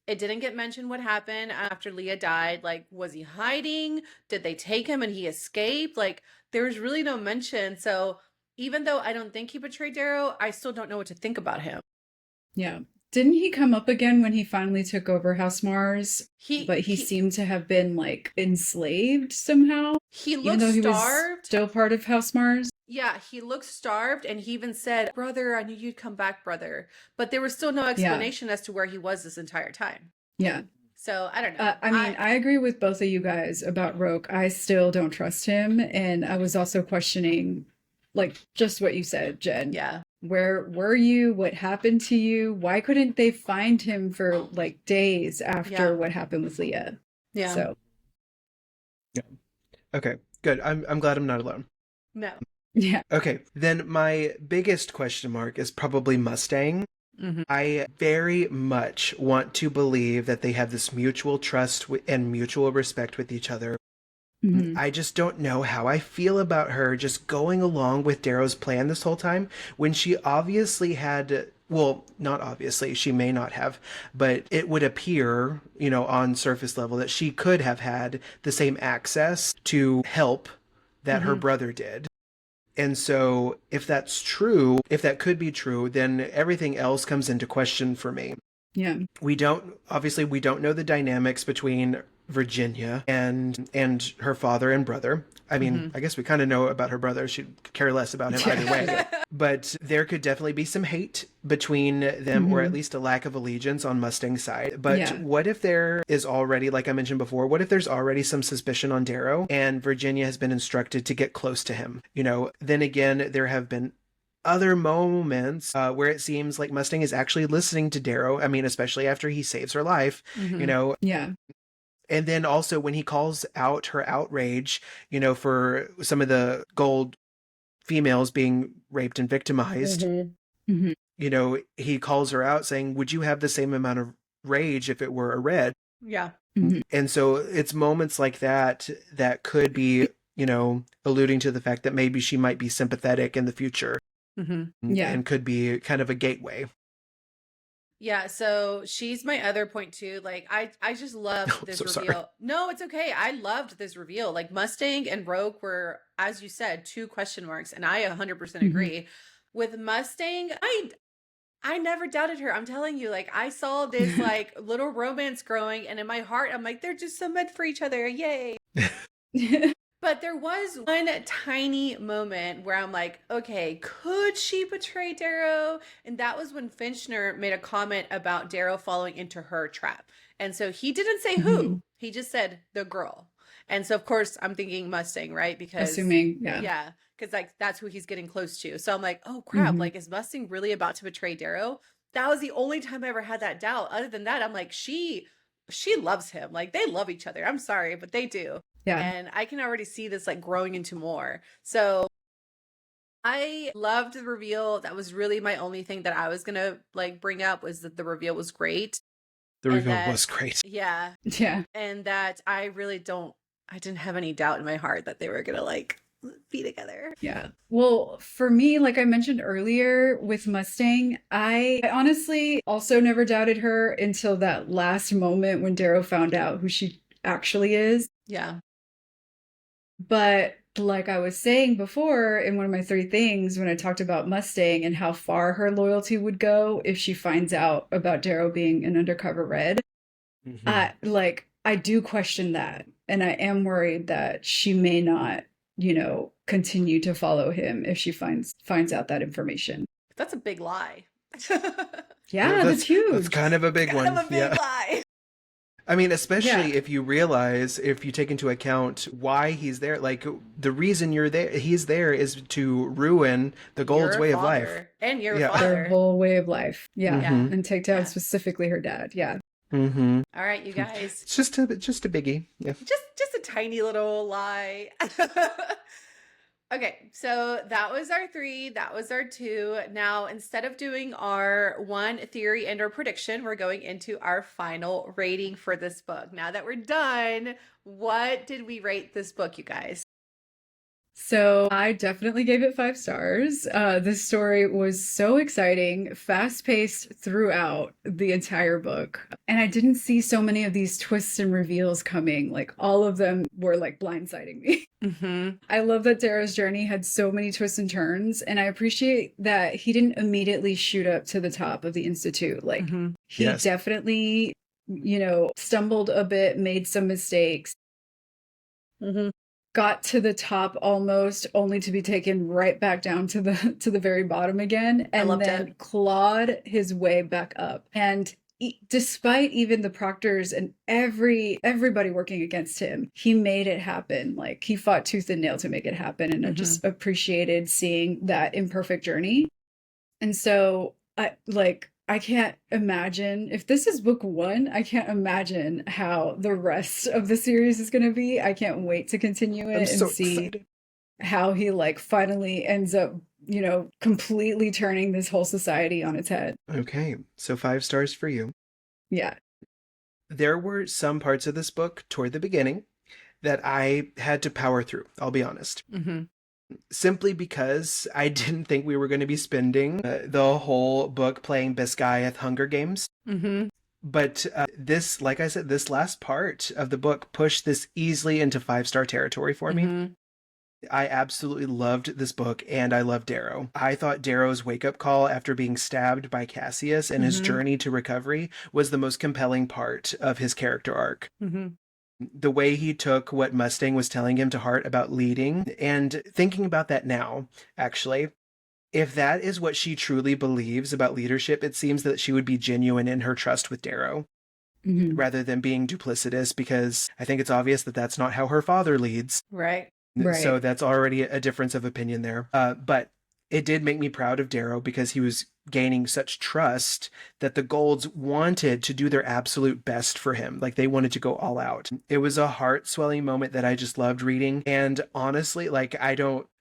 It didn't get mentioned what happened after Leah died. Like, was he hiding? Did they take him and he escaped? Like, there's really no mention. So even though I don't think he betrayed Darrow, I still don't know what to think about him. Yeah. Didn't he come up again when he finally took over House Mars? But he seemed to have been, like, enslaved somehow. He looked even though he starved. Was still part of House Mars. Yeah, he looked starved, and he even said, "Brother, I knew you'd come back, brother." But there was still no explanation as to where he was this entire time. Yeah. So I don't know. I mean, I agree with both of you guys about Roke. I still don't trust him. And I was also questioning, like, just what you said, Jen. Yeah. Where were you? What happened to you? Why couldn't they find him for, like, days after what happened with Leah? Yeah. So. Yeah. Okay, good. I'm glad I'm not alone. No. Yeah. Okay, then my biggest question mark is probably Mustang. I very much want to believe that they have this mutual trust and mutual respect with each other. I just don't know how I feel about her just going along with Darrow's plan this whole time, when she obviously had, well, not obviously, she may not have, but it would appear, you know, on surface level that she could have had the same access to help that her brother did. And so if that's true, if that could be true, then everything else comes into question for me. Yeah. We don't know the dynamics between Virginia and her father and brother. I mean, I guess we kind of know about her brother. She'd care less about him either way. But there could definitely be some hate between them, or at least a lack of allegiance on Mustang's side. But what if there is already, like I mentioned before, what if there's already some suspicion on Darrow and Virginia has been instructed to get close to him? You know, then again, there have been other moments where it seems like Mustang is actually listening to Darrow. I mean, especially after he saves her life, you know. Yeah. And then also when he calls out her outrage, you know, for some of the gold females being raped and victimized, you know, he calls her out saying, would you have the same amount of rage if it were a red? Yeah. And so it's moments like that that could be, you know, alluding to the fact that maybe she might be sympathetic in the future. And could be kind of a gateway. Yeah, so she's my other point too. Like, I just love this reveal. Sorry. No, it's okay. I loved this reveal. Like, Mustang and Rogue were, as you said, two question marks, and I 100% agree. With Mustang, I never doubted her. I'm telling you, like, I saw this like little romance growing, and in my heart, I'm like, they're just so meant for each other. Yay. But there was one tiny moment where I'm like, okay, could she betray Darrow? And that was when Finchner made a comment about Darrow falling into her trap. And so he didn't say Mhm. who, he just said the girl. And so of course I'm thinking Mustang, right? Because Assuming, yeah. yeah, because like that's who he's getting close to. So I'm like, oh crap, Mhm. like is Mustang really about to betray Darrow? That was the only time I ever had that doubt. Other than that, I'm like, she loves him. Like they love each other. I'm sorry, but they do. Yeah. And I can already see this like growing into more. So I loved the reveal. That was really my only thing that I was gonna like bring up, was that the reveal was great. The And reveal that, was great. yeah, Yeah. and that I didn't have any doubt in my heart that they were gonna like be together. Yeah. Well, for me, like I mentioned earlier with Mustang, I honestly also never doubted her until that last moment when Darrow found out who she actually is. Yeah. But like I was saying before in one of my three things, when I talked about Mustang and how far her loyalty would go if she finds out about Darrow being an undercover red, I do question that. And I am worried that she may not, continue to follow him if she finds out that information. That's a big lie. Yeah, that's huge. That's kind of a big Kind one. of a big lie. I mean, especially Yeah. if you take into account why he's there, like the reason he's there is to ruin the Gold's Your way of life. father and your Yeah. Their father. whole way of life. Yeah. Mhm. And take down Yeah. specifically her dad. Yeah. Mm-hmm. All right, you guys. It's just a biggie. Yeah. Just a tiny little lie. Okay, so that was our 3, that was our 2. Now, instead of doing our 1 theory and or prediction, we're going into our final rating for this book. Now that we're done, what did we rate this book, you guys? So I definitely gave it 5 stars. This story was so exciting, fast-paced throughout the entire book. And I didn't see so many of these twists and reveals coming. Like all of them were like blindsiding me. Mm-hmm. I love that Darrow's journey had so many twists and turns, and I appreciate that he didn't immediately shoot up to the top of the Institute. Like Mm-hmm. he Yes. definitely, stumbled a bit, made some mistakes, Mm-hmm. got to the top almost, only to be taken right back down to the very bottom again, I and loved then it. clawed his way back up. And despite even the Proctors and everybody working against him, he made it happen. Like he fought tooth and nail to make it happen, and I just appreciated seeing that imperfect journey. And so I can't imagine, if this is book 1, I can't imagine how the rest of the series is going to be. I can't wait to continue it I'm so and see excited. how he like finally ends up, completely turning this whole society on its head. Okay, so 5 stars for you. Yeah. There were some parts of this book toward the beginning that I had to power through, I'll be honest. Mm-hmm. Simply because I didn't think we were going to be spending the whole book playing Biscayeth Hunger Games. Mm-hmm. But this, like I said, this last part of the book pushed this easily into 5-star territory for me. Mm-hmm. I absolutely loved this book, and I loved Darrow. I thought Darrow's wake-up call after being stabbed by Cassius and his journey to recovery was the most compelling part of his character arc. Mm-hmm. The way he took what Mustang was telling him to heart about leading, and thinking about that now, actually, if that is what she truly believes about leadership, it seems that she would be genuine in her trust with Darrow rather than being duplicitous, because I think it's obvious that that's not how her father leads. Right. So that's already a difference of opinion there. But it did make me proud of Darrow because he was gaining such trust that the Golds wanted to do their absolute best for him. Like they wanted to go all out. It was a heart-swelling moment that I just loved reading. And honestly,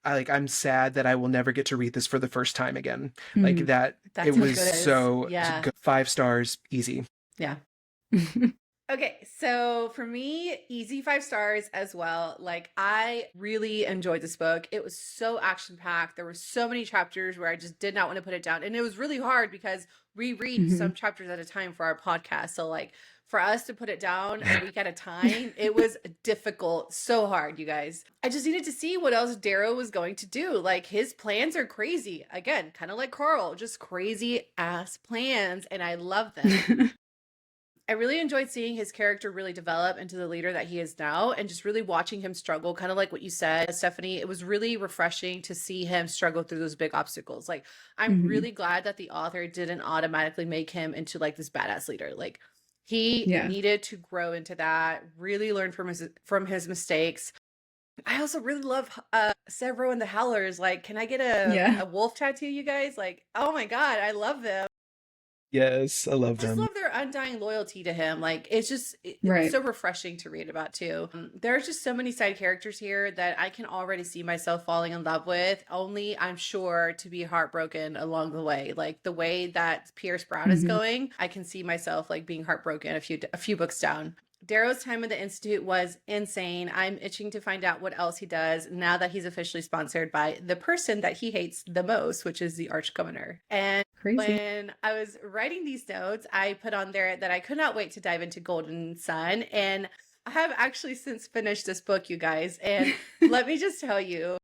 I'm sad that I will never get to read this for the first time again. Like that, That's it how was good it is. so Yeah. good. 5 stars, easy. Yeah. Okay, so for me, easy 5 stars as well. Like I really enjoyed this book. It was so action-packed. There were so many chapters where I just did not want to put it down. And it was really hard because we read some chapters at a time for our podcast. So like for us to put it down a week at a time, it was difficult, so hard, you guys. I just needed to see what else Darrow was going to do. Like his plans are crazy. Again, kind of like Carl, just crazy ass plans, and I love them. I really enjoyed seeing his character really develop into the leader that he is now, and just really watching him struggle, kind of like what you said, Stephanie. It was really refreshing to see him struggle through those big obstacles. Like, I'm really glad that the author didn't automatically make him into like this badass leader. Like, He Yeah. needed to grow into that, really learn from his mistakes. I also really love Severo and the Howlers. Like, can I get Yeah. a wolf tattoo, you guys? Like, oh my God, I love them. Yes, I love Just them. love their undying loyalty to him. Like, it's Right. so refreshing to read about too. There's just so many side characters here that I can already see myself falling in love with, only I'm sure to be heartbroken along the way. Like the way that Pierce Brown is Mhm. going, I can see myself like being heartbroken a few books down. Darrow's time at the Institute was insane. I'm itching to find out what else he does now that he's officially sponsored by the person that he hates the most, which is the Arch Governor. And Crazy. when I was writing these notes, I put on there that I could not wait to dive into Golden Sun. And I have actually since finished this book, you guys. And let me just tell you,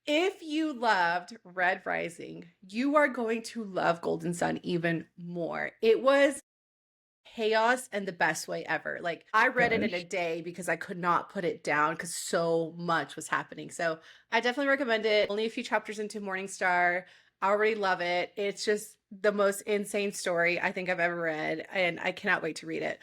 if you loved Red Rising, you are going to love Golden Sun even more. It was chaos and the best way ever. Like I read it in a Gosh. day because I could not put it down because so much was happening. So I definitely recommend it. Only a few chapters into Morningstar. I already love it. It's just the most insane story I think I've ever read, and I cannot wait to read it.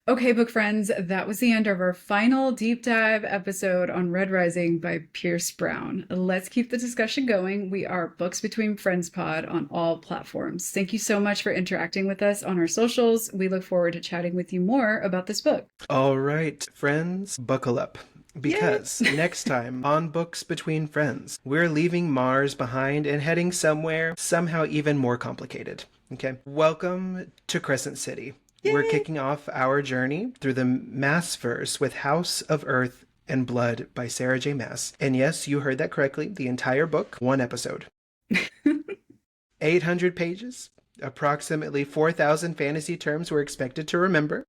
Okay, book friends, that was the end of our final deep dive episode on Red Rising by Pierce Brown. Let's keep the discussion going. We are Books Between Friends Pod on all platforms. Thank you so much for interacting with us on our socials. We look forward to chatting with you more about this book. All right, friends, buckle up. Because next time on Books Between Friends, we're leaving Mars behind and heading somewhere somehow even more complicated. Okay, welcome to Crescent City. We're kicking off our journey through the Massverse with House of Earth and Blood by Sarah J. Maas. And yes, you heard that correctly. The entire book, one episode. 800 pages, approximately 4,000 fantasy terms we're expected to remember.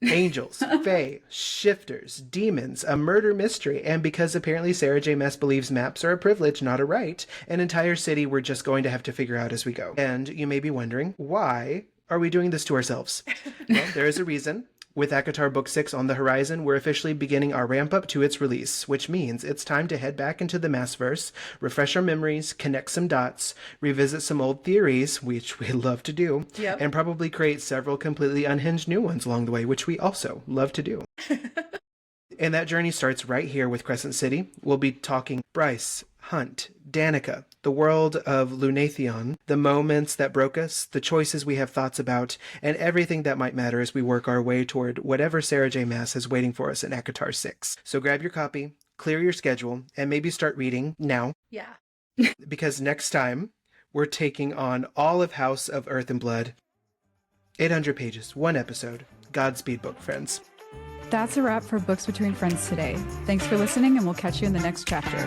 Angels, fae, shifters, demons, a murder mystery, and because apparently Sarah J. Maas believes maps are a privilege, not a right, an entire city we're just going to have to figure out as we go. And you may be wondering, why are we doing this to ourselves? Well, there is a reason. With ACOTAR Book 6 on the horizon, we're officially beginning our ramp up to its release, which means it's time to head back into the Massverse, refresh our memories, connect some dots, revisit some old theories, which we love to do, and probably create several completely unhinged new ones along the way, which we also love to do. And that journey starts right here with Crescent City. We'll be talking Bryce, Hunt, Danica, the world of Lunathion, the moments that broke us, the choices we have thoughts about, and everything that might matter as we work our way toward whatever Sarah J. Maas is waiting for us in ACOTAR 6. So grab your copy, clear your schedule, and maybe start reading now. Yeah. Because next time, we're taking on all of House of Earth and Blood. 800 pages, one episode. Godspeed, book friends. That's a wrap for Books Between Friends today. Thanks for listening, and we'll catch you in the next chapter.